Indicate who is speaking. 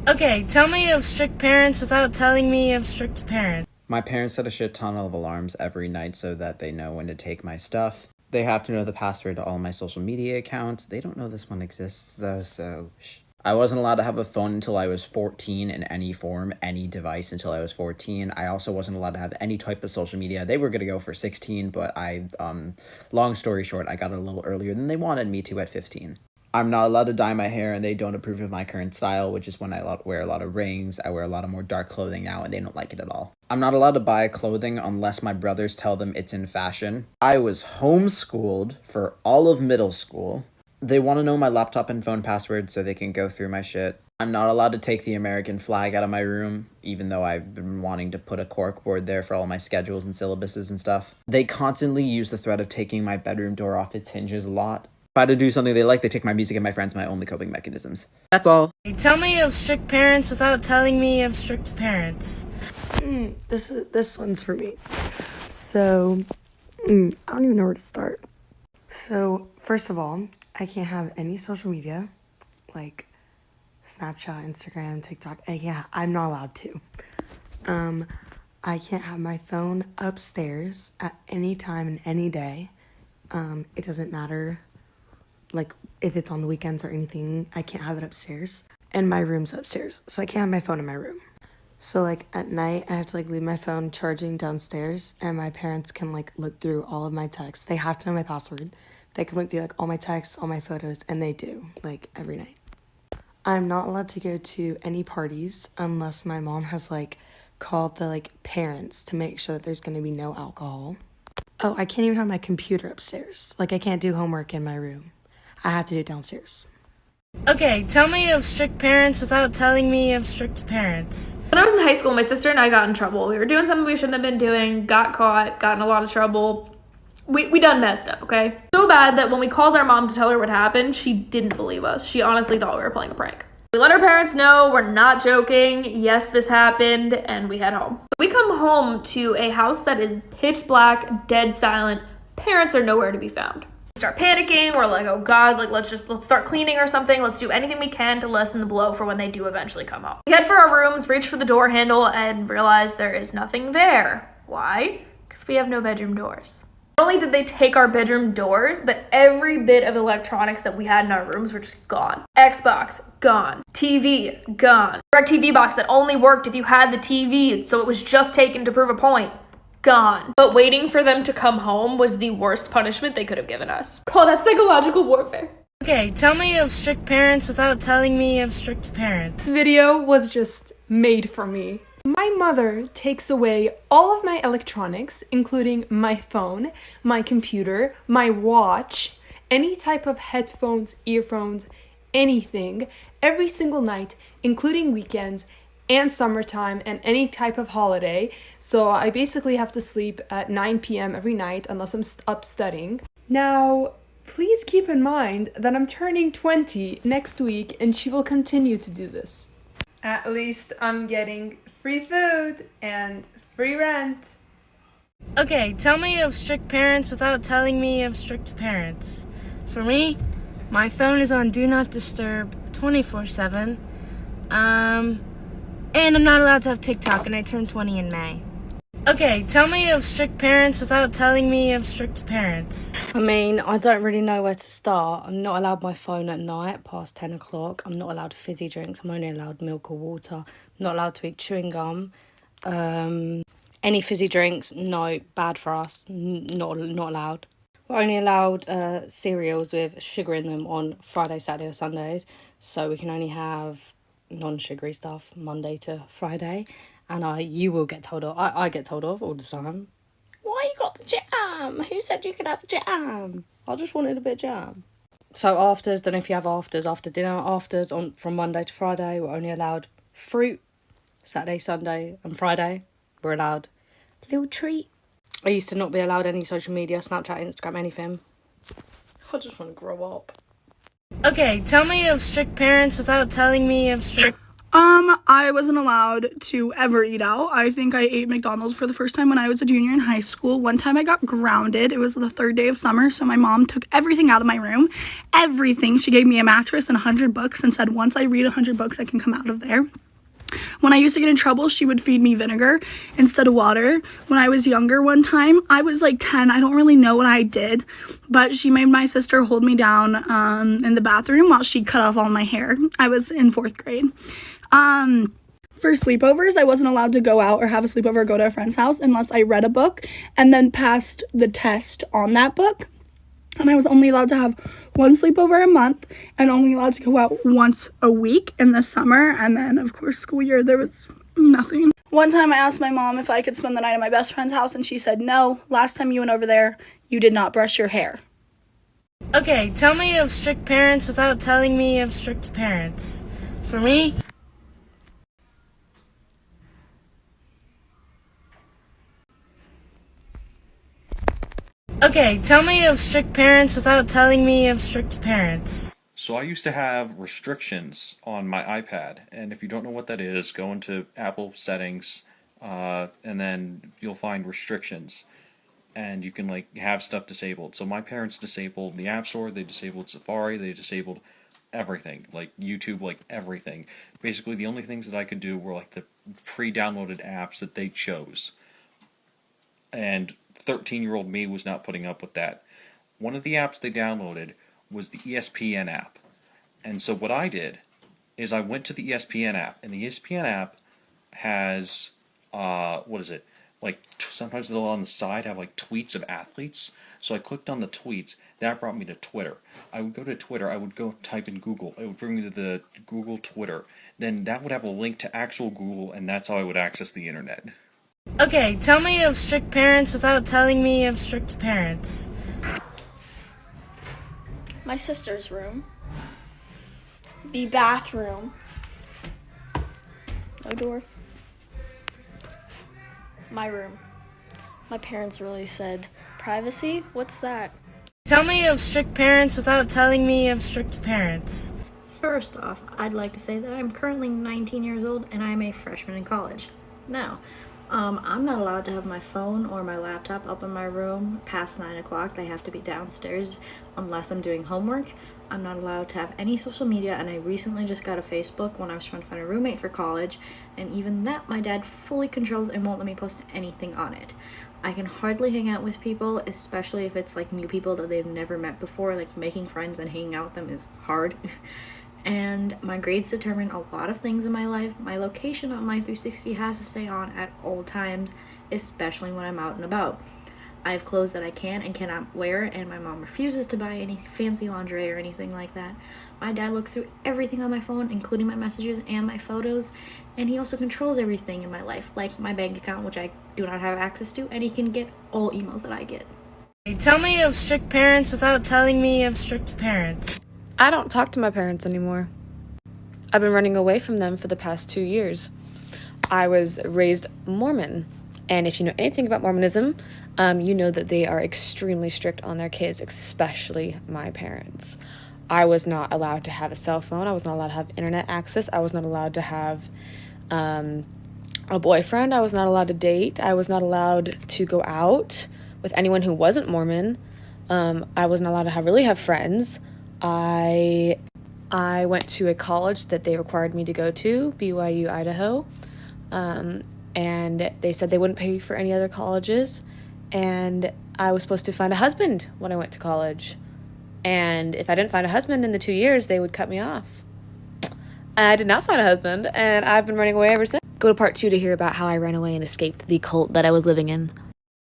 Speaker 1: Okay, tell me of strict parents without telling me of strict parents.
Speaker 2: My parents set a shit ton of alarms every night so that they know when to take my stuff. They have to know the password to all my social media accounts. They don't know this one exists though, so I wasn't allowed to have a phone until I was 14 in any form, any device until I was 14. I also wasn't allowed to have any type of social media. They were going to go for 16, but long story short, I got it a little earlier than they wanted me to at 15. I'm not allowed to dye my hair, and they don't approve of my current style, which is when I wear a lot of rings. I wear a lot of more dark clothing now, and they don't like it at all. I'm not allowed to buy clothing unless my brothers tell them it's in fashion. I was homeschooled for all of middle school. They want to know my laptop and phone password so they can go through my shit. I'm not allowed to take the American flag out of my room, even though I've been wanting to put a corkboard there for all my schedules and syllabuses and stuff. They constantly use the threat of taking my bedroom door off its hinges a lot. If I to do something they like, they take my music and my friends, my only coping mechanisms. That's all.
Speaker 1: Tell me of strict parents without telling me of strict parents.
Speaker 3: This one's for me. So, I don't even know where to start. So, first of all, I can't have any social media, like Snapchat, Instagram, TikTok. I'm not allowed to. I can't have my phone upstairs at any time and any day. It doesn't matter, like, if it's on the weekends or anything, I can't have it upstairs. And my room's upstairs, so I can't have my phone in my room. So, like, at night, I have to, like, leave my phone charging downstairs, and my parents can, like, look through all of my texts. They have to know my password. They can look through, like, all my texts, all my photos, and they do, like, every night. I'm not allowed to go to any parties unless my mom has, like, called the, like, parents to make sure that there's going to be no alcohol. Oh, I can't even have my computer upstairs. Like, I can't do homework in my room. I have to do it downstairs.
Speaker 1: Okay, tell me of strict parents without telling me of strict parents.
Speaker 4: When I was in high school, my sister and I got in trouble. We were doing something we shouldn't have been doing, got caught, got in a lot of trouble. We done messed up, okay? So bad that when we called our mom to tell her what happened, she didn't believe us. She honestly thought we were playing a prank. We let our parents know we're not joking. Yes, this happened, and we head home. We come home to a house that is pitch black, dead silent. Parents are nowhere to be found. We start panicking. We're like, oh God, like let's start cleaning or something. Let's do anything we can to lessen the blow for when they do eventually come home. We head for our rooms, reach for the door handle, and realize there is nothing there. Why? Because we have no bedroom doors. Not only did they take our bedroom doors, but every bit of electronics that we had in our rooms were just gone. Xbox, gone. TV, gone. DirecTV box that only worked if you had the TV, so it was just taken to prove a point. Gone. But waiting for them to come home was the worst punishment they could have given us. Call that psychological warfare.
Speaker 1: Okay, tell me of strict parents without telling me of strict parents.
Speaker 5: This video was just made for me. My mother takes away all of my electronics, including my phone, my computer, my watch, any type of headphones, earphones, anything, every single night, including weekends and summertime and any type of holiday. So I basically have to sleep at 9 p.m. every night unless I'm up studying. Now, please keep in mind that I'm turning 20 next week and she will continue to do this. At least I'm getting free food and free rent.
Speaker 1: Okay, tell me of strict parents without telling me of strict parents. For me, my phone is on Do Not Disturb 24/7. And I'm not allowed to have TikTok, and I turn 20 in May. Okay, tell me of strict parents without telling me of strict parents.
Speaker 6: I mean, I don't really know where to start. I'm not allowed my phone at night past 10 o'clock. I'm not allowed fizzy drinks. I'm only allowed milk or water. I'm not allowed to eat chewing gum. Any fizzy drinks, no, bad for us. Not allowed. We're only allowed cereals with sugar in them on Friday, Saturday or Sundays. So we can only have non-sugary stuff Monday to Friday. And you will get told off. I get told off all the time. Why you got the jam? Who said you could have jam? I just wanted a bit of jam. So afters, don't know if you have afters, after dinner, afters from Monday to Friday. We're only allowed fruit. Saturday, Sunday and Friday, we're allowed a little treat. I used to not be allowed any social media, Snapchat, Instagram, anything. I just want to grow up.
Speaker 1: Okay, tell me of strict parents without telling me of strict...
Speaker 7: I wasn't allowed to ever eat out. I think I ate McDonald's for the first time when I was a junior in high school. One time I got grounded. It was the third day of summer, so my mom took everything out of my room. Everything. She gave me a mattress and 100 books and said, once I read 100 books, I can come out of there. When I used to get in trouble, she would feed me vinegar instead of water. When I was younger one time, I was like 10. I don't really know what I did, but she made my sister hold me down in the bathroom while she cut off all my hair. I was in 4th grade. For sleepovers, I wasn't allowed to go out or have a sleepover or go to a friend's house unless I read a book and then passed the test on that book. And I was only allowed to have one sleepover a month and only allowed to go out once a week in the summer. And then, of course, school year, there was nothing. One time I asked my mom if I could spend the night at my best friend's house, and she said, no, last time you went over there, you did not brush your hair.
Speaker 1: Okay, tell me of strict parents without telling me of strict parents. For me, okay, tell me of strict parents without telling me of strict parents.
Speaker 8: So I used to have restrictions on my iPad, and if you don't know what that is, go into Apple settings, and then you'll find restrictions, and you can like have stuff disabled. So my parents disabled the App Store, they disabled Safari, they disabled everything, like YouTube, like everything. Basically, the only things that I could do were like the pre-downloaded apps that they chose, and 13-year-old me was not putting up with that. One of the apps they downloaded was the ESPN app. And so what I did is I went to the ESPN app, and the ESPN app has, like sometimes they'll on the side have like tweets of athletes. So I clicked on the tweets, that brought me to Twitter. I would go to Twitter, I would go type in Google, it would bring me to the Google Twitter. Then that would have a link to actual Google, and that's how I would access the internet.
Speaker 1: Okay, tell me of strict parents without telling me of strict parents.
Speaker 9: My sister's room, the bathroom, no door, my room. My parents really said, privacy? What's that?
Speaker 1: Tell me of strict parents without telling me of strict parents.
Speaker 10: First off, I'd like to say that I'm currently 19 years old and I'm a freshman in college. Now, I'm not allowed to have my phone or my laptop up in my room past 9 o'clock. They have to be downstairs unless I'm doing homework. I'm not allowed to have any social media, and I recently just got a Facebook when I was trying to find a roommate for college, and even that my dad fully controls and won't let me post anything on it. I can hardly hang out with people, especially if it's like new people that they've never met before. Like making friends and hanging out with them is hard. And my grades determine a lot of things in my life. My location on Life 360 has to stay on at all times, especially when I'm out and about. I have clothes that I can and cannot wear, and my mom refuses to buy any fancy lingerie or anything like that. My dad looks through everything on my phone, including my messages and my photos, and he also controls everything in my life, like my bank account, which I do not have access to, and he can get all emails that I get.
Speaker 1: Tell me of strict parents without telling me of strict parents.
Speaker 11: I don't talk to my parents anymore. I've been running away from them for the past 2 years. I was raised Mormon, and if you know anything about Mormonism, you know that they are extremely strict on their kids, especially my parents. I was not allowed to have a cell phone. I was not allowed to have internet access. I was not allowed to have a boyfriend. I was not allowed to date. I was not allowed to go out with anyone who wasn't Mormon. I was not allowed to really have friends. I went to a college that they required me to go to, BYU, Idaho, and they said they wouldn't pay for any other colleges, and I was supposed to find a husband when I went to college, and if I didn't find a husband in the 2 years, they would cut me off. I did not find a husband, and I've been running away ever since. Go to part 2 to hear about how I ran away and escaped the cult that I was living in.